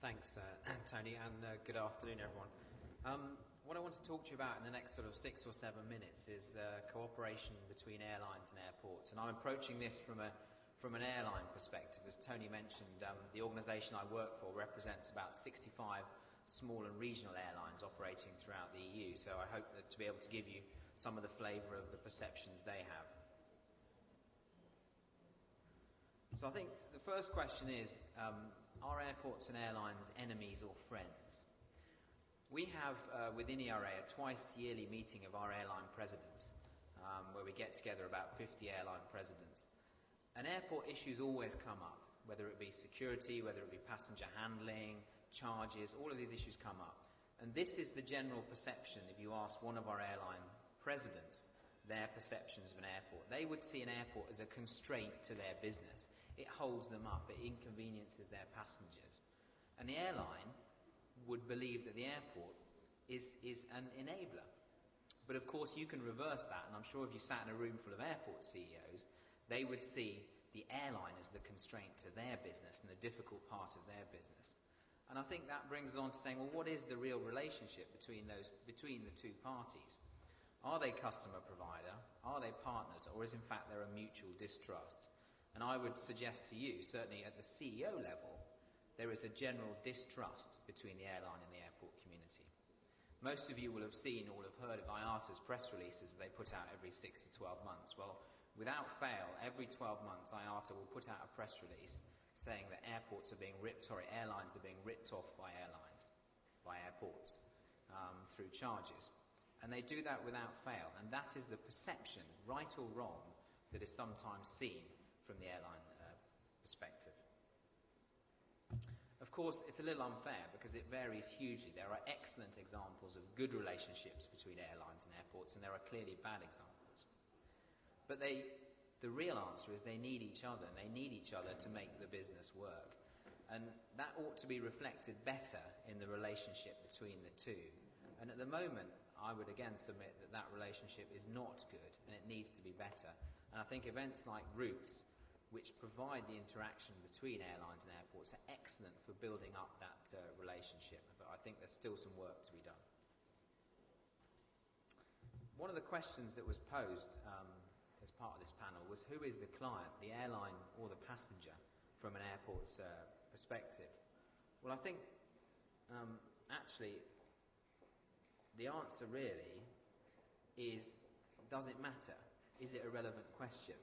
Thanks, Tony, and good afternoon, everyone. What I want to talk to you about in the next sort of 6 or 7 minutes is cooperation between airlines and airports. And I'm approaching this from an airline perspective. As Tony mentioned, the organisation I work for represents about 65 small and regional airlines operating throughout the EU. So I hope to be able to give you some of the flavour of the perceptions they have. So I think the first question is, are airports and airlines enemies or friends? We have within ERA a twice yearly meeting of our airline presidents, where we get together about 50 airline presidents. And airport issues always come up, whether it be security, whether it be passenger handling, charges, all of these issues come up. And this is the general perception if you ask one of our airline presidents their perceptions of an airport. They would see an airport as a constraint to their business. It holds them up, it inconveniences their passengers. And the airline would believe that the airport is an enabler. But of course you can reverse that, and I'm sure if you sat in a room full of airport CEOs, they would see the airline as the constraint to their business and the difficult part of their business. And I think that brings us on to saying, well, what is the real relationship between the two parties? Are they customer provider? Are they partners? Or is in fact there a mutual distrust? And I would suggest to you, certainly at the CEO level, there is a general distrust between the airline and the airport community. Most of you will have seen or have heard of IATA's press releases they put out every 6 to 12 months. Well, without fail, every 12 months IATA will put out a press release saying that airlines are being ripped off by airports, through charges. And they do that without fail. And that is the perception, right or wrong, that is sometimes seen from the airline perspective. Of course, it's a little unfair because it varies hugely. There are excellent examples of good relationships between airlines and airports, and there are clearly bad examples. But the real answer is they need each other, and they need each other to make the business work. And that ought to be reflected better in the relationship between the two. And at the moment, I would again submit that that relationship is not good, and it needs to be better. And I think events like Routes, which provide the interaction between airlines and airports, are excellent for building up that relationship. But I think there's still some work to be done. One of the questions that was posed as part of this panel was, who is the client, the airline or the passenger, from an airport's perspective? Well, I think actually the answer really is, does it matter? Is it a relevant question?